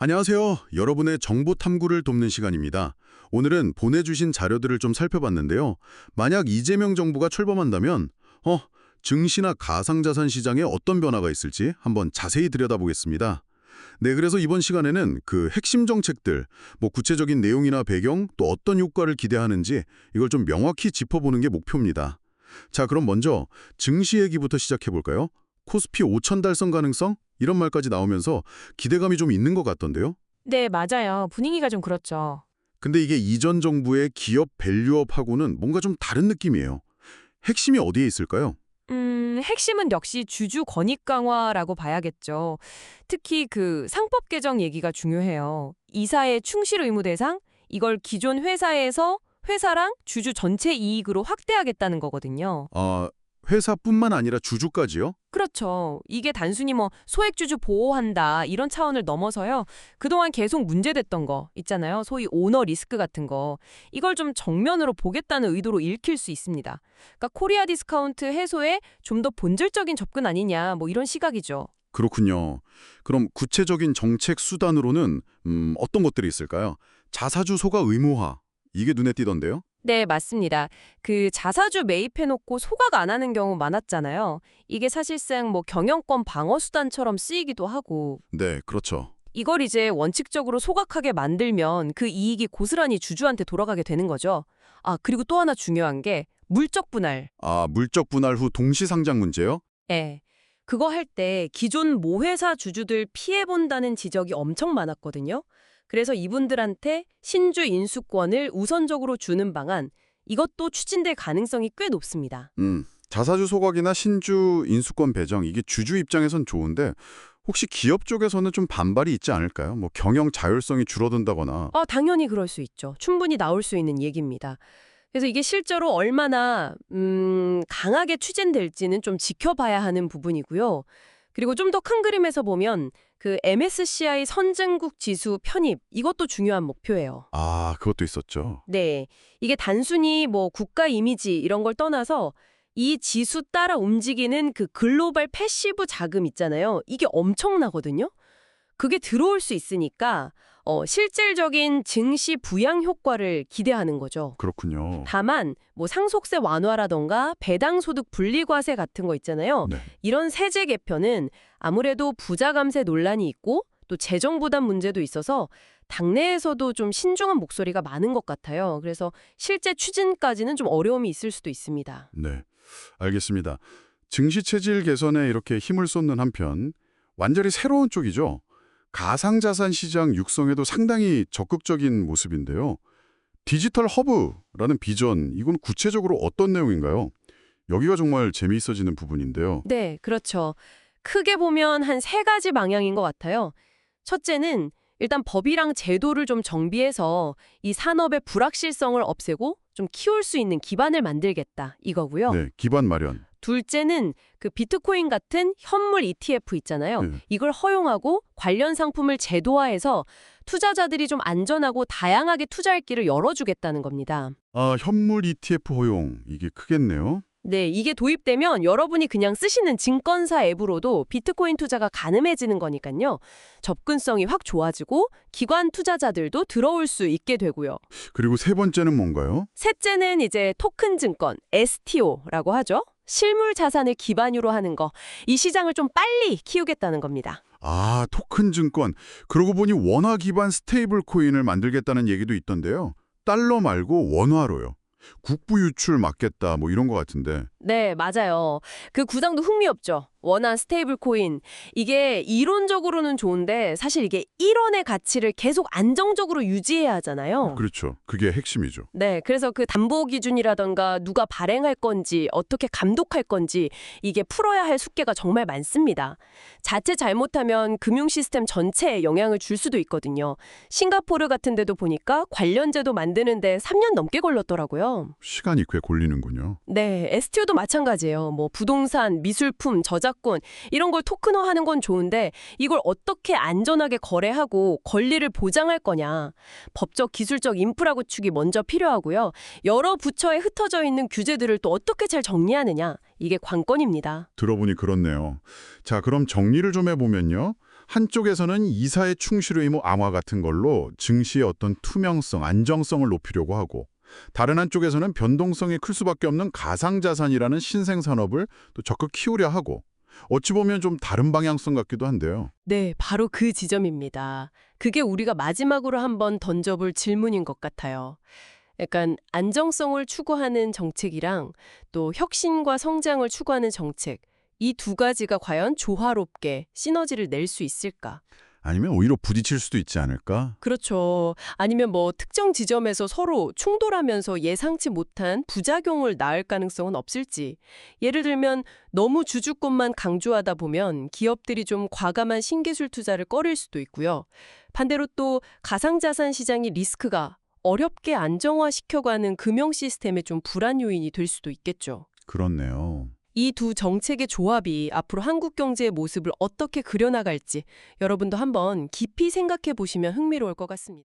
안녕하세요. 여러분의 정보 탐구를 돕는 시간입니다. 오늘은 보내주신 자료들을 좀 살펴봤는데요. 만약 이재명 정부가 출범한다면 증시나 가상자산 시장에 어떤 변화가 있을지 한번 자세히 들여다보겠습니다. 네, 그래서 이번 시간에는 그 핵심 정책들, 구체적인 내용이나 배경, 또 어떤 효과를 기대하는지 이걸 좀 명확히 짚어보는 게 목표입니다. 자, 그럼 먼저 증시 얘기부터 시작해볼까요? 코스피 5천 달성 가능성? 이런 말까지 나오면서 기대감이 좀 있는 것 같던데요? 네, 맞아요. 분위기가 좀 그렇죠. 근데 이게 이전 정부의 기업 밸류업하고는 뭔가 좀 다른 느낌이에요. 핵심이 어디에 있을까요? 핵심은 역시 주주 권익 강화라고 봐야겠죠. 특히 그 상법 개정 얘기가 중요해요. 이사의 충실 의무 대상, 이걸 기존 회사에서 회사랑 주주 전체 이익으로 확대하겠다는 거거든요. 아, 회사뿐만 아니라 주주까지요? 그렇죠. 이게 단순히 뭐 소액주주 보호한다 이런 차원을 넘어서요. 그동안 계속 문제됐던 거 있잖아요. 소위 오너 리스크 같은 거. 이걸 좀 정면으로 보겠다는 의도로 읽힐 수 있습니다. 그러니까 코리아 디스카운트 해소에 좀 더 본질적인 접근 아니냐 뭐 이런 시각이죠. 그렇군요. 그럼 구체적인 정책 수단으로는 어떤 것들이 있을까요? 자사주 소가 의무화. 이게 눈에 띄던데요? 네, 맞습니다. 그 자사주 매입해놓고 소각 안 하는 경우 많았잖아요. 이게 사실상 뭐 경영권 방어 수단처럼 쓰이기도 하고 네, 그렇죠. 이걸 이제 원칙적으로 소각하게 만들면 그 이익이 고스란히 주주한테 돌아가게 되는 거죠. 아, 그리고 또 하나 중요한 게 물적 분할. 아, 물적 분할 후 동시 상장 문제요? 예. 그거 할 때 기존 모회사 주주들 피해본다는 지적이 엄청 많았거든요. 그래서 이분들한테 신주 인수권을 우선적으로 주는 방안, 이것도 추진될 가능성이 꽤 높습니다. 자사주 소각이나 신주 인수권 배정, 이게 주주 입장에선 좋은데 혹시 기업 쪽에서는 좀 반발이 있지 않을까요? 경영 자율성이 줄어든다거나. 당연히 그럴 수 있죠. 충분히 나올 수 있는 얘기입니다. 그래서 이게 실제로 얼마나 강하게 추진될지는 좀 지켜봐야 하는 부분이고요. 그리고 좀 더 큰 그림에서 보면 그 MSCI 선진국 지수 편입 이것도 중요한 목표예요. 아, 그것도 있었죠. 네. 이게 단순히 뭐 국가 이미지 이런 걸 떠나서 이 지수 따라 움직이는 그 글로벌 패시브 자금 있잖아요. 이게 엄청나거든요. 그게 들어올 수 있으니까 실질적인 증시 부양 효과를 기대하는 거죠. 그렇군요. 다만 뭐 상속세 완화라던가 배당소득 분리과세 같은 거 있잖아요. 네. 이런 세제 개편은 아무래도 부자 감세 논란이 있고 또 재정 부담 문제도 있어서 당내에서도 좀 신중한 목소리가 많은 것 같아요. 그래서 실제 추진까지는 좀 어려움이 있을 수도 있습니다. 네. 알겠습니다. 증시 체질 개선에 이렇게 힘을 쏟는 한편 완전히 새로운 쪽이죠. 가상자산 시장 육성에도 상당히 적극적인 모습인데요. 디지털 허브라는 비전, 이건 구체적으로 어떤 내용인가요? 여기가 정말 재미있어지는 부분인데요. 네, 그렇죠. 크게 보면 한 세 가지 방향인 것 같아요. 첫째는 일단 법이랑 제도를 좀 정비해서 이 산업의 불확실성을 없애고 좀 키울 수 있는 기반을 만들겠다 이거고요. 네, 기반 마련. 둘째는 그 비트코인 같은 현물 ETF 있잖아요. 네. 이걸 허용하고 관련 상품을 제도화해서 투자자들이 좀 안전하고 다양하게 투자할 길을 열어주겠다는 겁니다. 아, 현물 ETF 허용, 이게 크겠네요. 네, 이게 도입되면 여러분이 그냥 쓰시는 증권사 앱으로도 비트코인 투자가 가능해지는 거니까요. 접근성이 확 좋아지고 기관 투자자들도 들어올 수 있게 되고요. 그리고 세 번째는 뭔가요? 셋째는 이제 토큰 증권, STO라고 하죠. 실물 자산을 기반으로 하는 거. 이 시장을 좀 빨리 키우겠다는 겁니다. 아, 토큰 증권. 그러고 보니 원화 기반 스테이블 코인을 만들겠다는 얘기도 있던데요. 달러 말고 원화로요. 국부 유출 막겠다, 이런 것 같은데. 네, 맞아요. 그 구상도 흥미없죠. 원화 스테이블 코인. 이게 이론적으로는 좋은데 사실 이게 1원의 가치를 계속 안정적으로 유지해야 하잖아요. 그렇죠. 그게 핵심이죠. 네, 그래서 그 담보 기준이라던가 누가 발행할 건지 어떻게 감독할 건지 이게 풀어야 할 숙제가 정말 많습니다. 자칫 잘못하면 금융 시스템 전체에 영향을 줄 수도 있거든요. 싱가포르 같은 데도 보니까 관련제도 만드는데 3년 넘게 걸렸더라고요. 시간이 꽤 걸리는군요. 네, STO도 마찬가지예요. 뭐 부동산, 미술품, 저작권 이런 걸 토큰화하는 건 좋은데 이걸 어떻게 안전하게 거래하고 권리를 보장할 거냐. 법적, 기술적 인프라 구축이 먼저 필요하고요. 여러 부처에 흩어져 있는 규제들을 또 어떻게 잘 정리하느냐. 이게 관건입니다. 들어보니 그렇네요. 자, 그럼 정리를 좀 해보면요. 한쪽에서는 이사의 충실 의무 암화 같은 걸로 증시의 어떤 투명성, 안정성을 높이려고 하고 다른 한쪽에서는 변동성이 클 수밖에 없는 가상자산이라는 신생산업을 또 적극 키우려 하고 어찌 보면 좀 다른 방향성 같기도 한데요. 네, 바로 그 지점입니다. 그게 우리가 마지막으로 한번 던져볼 질문인 것 같아요. 약간 안정성을 추구하는 정책이랑 또 혁신과 성장을 추구하는 정책, 이 두 가지가 과연 조화롭게 시너지를 낼 수 있을까? 아니면 오히려 부딪힐 수도 있지 않을까? 그렇죠. 아니면 뭐 특정 지점에서 서로 충돌하면서 예상치 못한 부작용을 낳을 가능성은 없을지. 예를 들면 너무 주주권만 강조하다 보면 기업들이 좀 과감한 신기술 투자를 꺼릴 수도 있고요. 반대로 또 가상자산 시장의 리스크가 어렵게 안정화시켜가는 금융 시스템의 좀 불안 요인이 될 수도 있겠죠. 그렇네요. 이 두 정책의 조합이 앞으로 한국 경제의 모습을 어떻게 그려나갈지 여러분도 한번 깊이 생각해 보시면 흥미로울 것 같습니다.